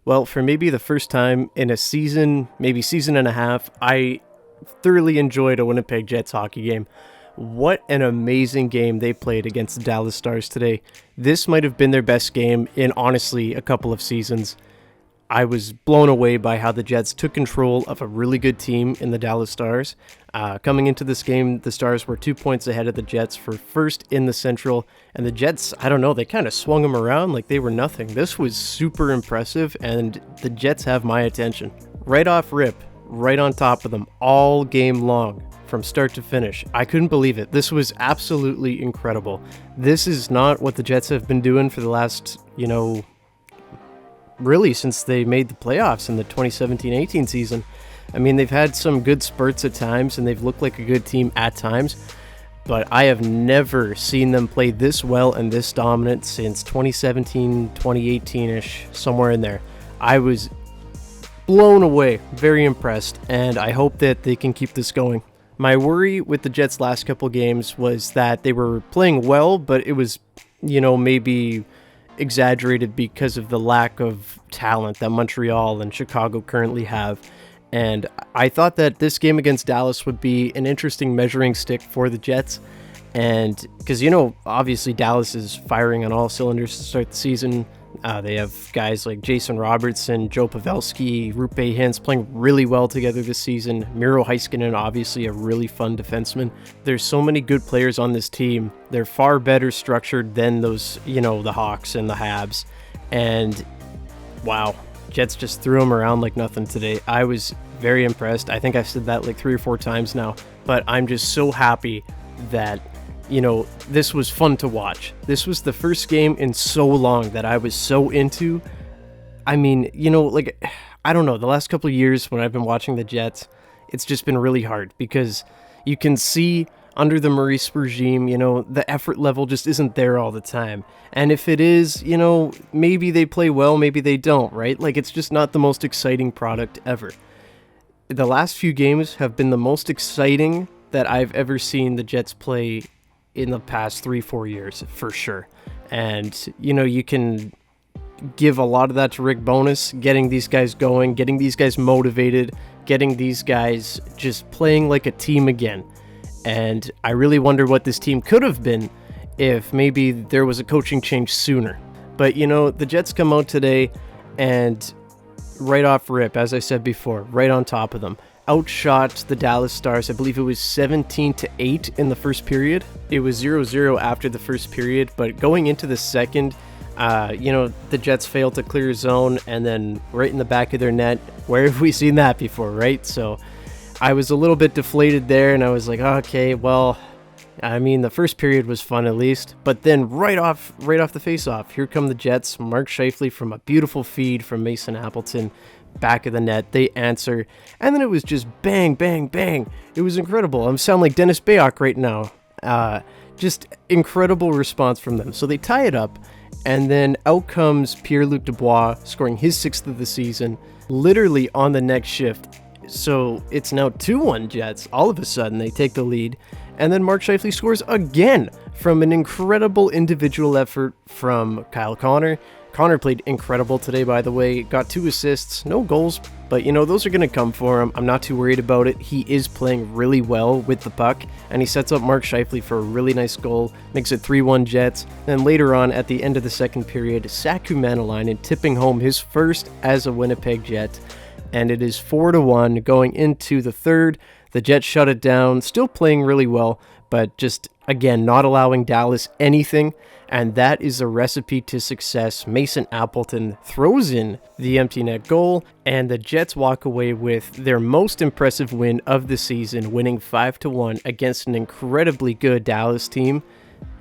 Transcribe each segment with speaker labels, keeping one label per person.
Speaker 1: Well, for maybe the first time in a season, maybe season and a half, I thoroughly enjoyed a Winnipeg Jets hockey game. What an amazing game they played against the Dallas Stars today. This might have been their best game in, honestly, a couple of seasons. I was blown away by how the Jets took control of a really good team in the Dallas Stars. Coming into this game, the Stars were 2 points ahead of the Jets for first in the Central, and the Jets, I don't know, they kind of swung them around like they were nothing. This was super impressive, and the Jets have my attention. Right off rip, right on top of them, all game long, from start to finish. I couldn't believe it. This was absolutely incredible. This is not what the Jets have been doing for the last, really since they made the playoffs in the 2017-18 season. I mean, they've had some good spurts at times, and they've looked like a good team at times, but I have never seen them play this well and this dominant since 2017, 2018-ish, somewhere in there. I was blown away, very impressed, and I hope that they can keep this going. My worry with the Jets' last couple games was that they were playing well, but it was, maybe exaggerated because of the lack of talent that Montreal and Chicago currently have. And I thought that this game against Dallas would be an interesting measuring stick for the Jets. And because, obviously Dallas is firing on all cylinders to start the season. They have guys like Jason Robertson, Joe Pavelski, Rupe Hintz playing really well together this season. Miro Heiskanen, obviously a really fun defenseman. There's so many good players on this team. They're far better structured than those, the Hawks and the Habs. And wow, Jets just threw them around like nothing today. I was very impressed. I think I've said that like 3 or 4 times now, but I'm just so happy that this was fun to watch. This was the first game in so long that I was so into. I mean, I don't know, the last couple of years when I've been watching the Jets, it's just been really hard because you can see under the Maurice regime, the effort level just isn't there all the time. And if it is, maybe they play well, maybe they don't, right? Like, it's just not the most exciting product ever. The last few games have been the most exciting that I've ever seen the Jets play in the past 3-4 years, for sure. And, you can give a lot of that to Rick Bowness, getting these guys going, getting these guys motivated, getting these guys just playing like a team again. And I really wonder what this team could have been if maybe there was a coaching change sooner. But, the Jets come out today and right off rip, as I said before, right on top of them, outshot the Dallas Stars. I believe it was 17-8 in the first period. It was 0-0 after the first period, but going into the second, the Jets failed to clear zone, and then right in the back of their net. Where have we seen that before, right? So I was a little bit deflated there, and I was like, okay, well, I mean, the first period was fun at least, but then right off the face-off, here come the Jets. Mark Scheifele from a beautiful feed from Mason Appleton, back of the net, they answer, and then it was just bang, bang, bang. It was incredible. I sound like Dennis Bayok right now. Just incredible response from them. So they tie it up, and then out comes Pierre-Luc Dubois, scoring his 6th of the season, literally on the next shift. So it's now 2-1 Jets. All of a sudden, they take the lead. And then Mark Scheifele scores again from an incredible individual effort from Kyle Connor. Connor played incredible today, by the way. Got 2 assists, no goals, but those are going to come for him. I'm not too worried about it. He is playing really well with the puck, and he sets up Mark Scheifele for a really nice goal. Makes it 3-1 Jets. Then later on, at the end of the second period, Saku Manalainen tipping home his first as a Winnipeg Jet. And it is 4-1 going into the third. The Jets shut it down, still playing really well, but just, again, not allowing Dallas anything. And that is a recipe to success. Mason Appleton throws in the empty net goal, and the Jets walk away with their most impressive win of the season, winning 5-1 against an incredibly good Dallas team.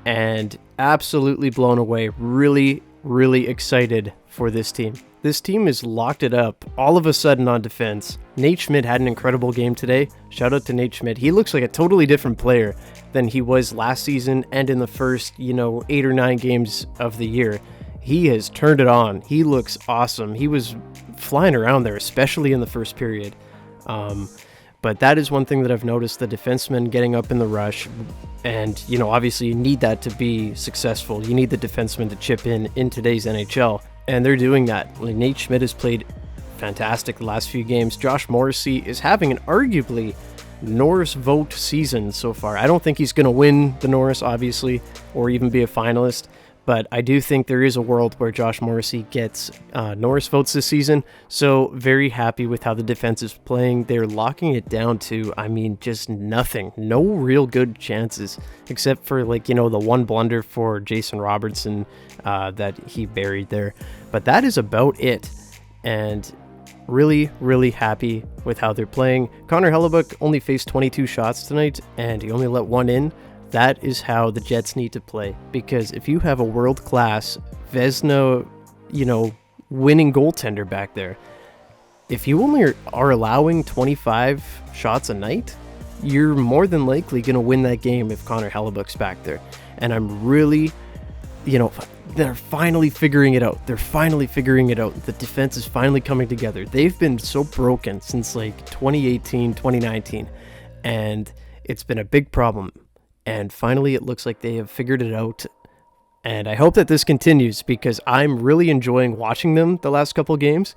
Speaker 1: And absolutely blown away. Really, really excited for this team. This team has locked it up all of a sudden on defense. Nate Schmidt had an incredible game today. Shout out to Nate Schmidt. He looks like a totally different player than he was last season and in the first, 8 or 9 games of the year. He has turned it on. He looks awesome. He was flying around there, especially in the first period. But that is one thing that I've noticed, the defensemen getting up in the rush. And, obviously you need that to be successful. You need the defensemen to chip in today's NHL. and they're doing that. Like, Nate Schmidt has played fantastic the last few games. Josh Morrissey is having an arguably Norris vote season so far. I don't think he's going to win the Norris, obviously, or even be a finalist, but I do think there is a world where Josh Morrissey gets Norris votes this season. So very happy with how the defense is playing. They're locking it down to, I mean, just nothing. No real good chances, except for, like, you know, the one blunder for Jason Robertson that he buried there. But that is about it. And really, really happy with how they're playing. Connor Hellebuck only faced 22 shots tonight, and he only let one in. That is how the Jets need to play, because if you have a world-class Vezina, you know, winning goaltender back there, if you only are allowing 25 shots a night, you're more than likely going to win that game if Connor Hellebuck's back there. And I'm really, you know, they're finally figuring it out. They're finally figuring it out. The defense is finally coming together. They've been so broken since like 2018, 2019, and it's been a big problem. And finally, it looks like they have figured it out. And I hope that this continues, because I'm really enjoying watching them the last couple games,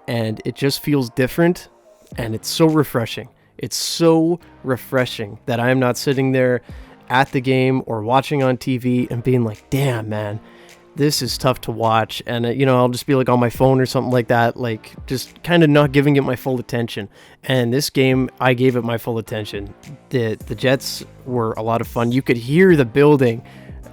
Speaker 1: and it just feels different, and it's so refreshing. It's so refreshing that I'm not sitting there at the game or watching on TV and being like, damn, man, this is tough to watch. And, you know, I'll just be like on my phone or something like that, like just kind of not giving it my full attention. And this game, I gave it my full attention. The Jets were a lot of fun. You could hear the building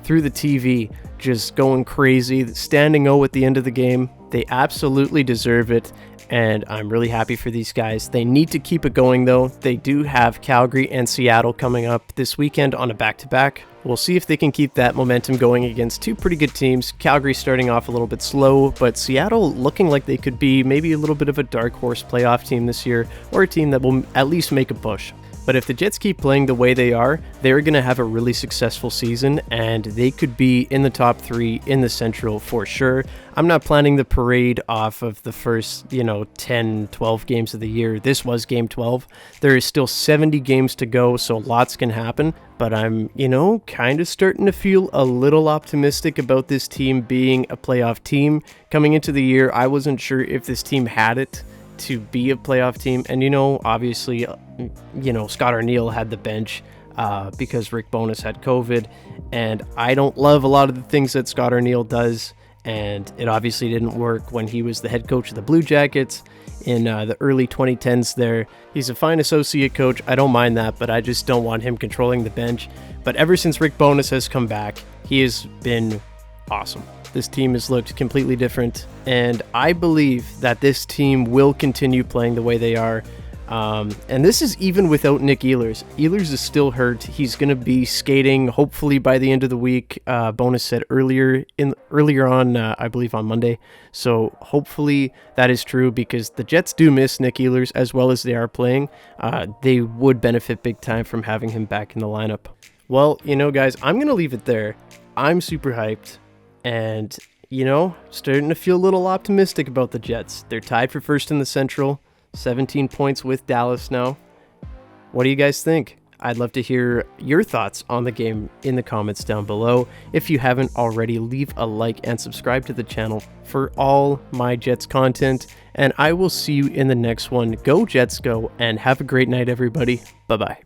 Speaker 1: through the TV just going crazy. Standing O at the end of the game. They absolutely deserve it. And I'm really happy for these guys. They need to keep it going, though. They do have Calgary and Seattle coming up this weekend on a back-to-back. We'll see if they can keep that momentum going against two pretty good teams. Calgary starting off a little bit slow, but Seattle looking like they could be maybe a little bit of a dark horse playoff team this year, or a team that will at least make a push. But if the Jets keep playing the way they are, they're going to have a really successful season, and they could be in the top 3 in the Central for sure. I'm not planning the parade off of the first, 10, 12 games of the year. This was game 12. There is still 70 games to go, so lots can happen. But I'm, kind of starting to feel a little optimistic about this team being a playoff team. Coming into the year, I wasn't sure if this team had it to be a playoff team. And, obviously, Scott Arniel had the bench because Rick Bowness had COVID. And I don't love a lot of the things that Scott Arniel does. And it obviously didn't work when he was the head coach of the Blue Jackets in the early 2010s there. He's a fine associate coach. I don't mind that, but I just don't want him controlling the bench. But ever since Rick Bowness has come back, he has been awesome. This team has looked completely different, and I believe that this team will continue playing the way they are. And this is even without Nick Ehlers. Ehlers is still hurt. He's going to be skating hopefully by the end of the week. Bowness said earlier on, I believe on Monday. So hopefully that is true, because the Jets do miss Nick Ehlers as well as they are playing. They would benefit big time from having him back in the lineup. Well, guys, I'm going to leave it there. I'm super hyped. And, starting to feel a little optimistic about the Jets. They're tied for first in the Central, 17 points with Dallas now. What do you guys think? I'd love to hear your thoughts on the game in the comments down below. If you haven't already, leave a like and subscribe to the channel for all my Jets content. And I will see you in the next one. Go Jets, go, and have a great night, everybody. Bye-bye.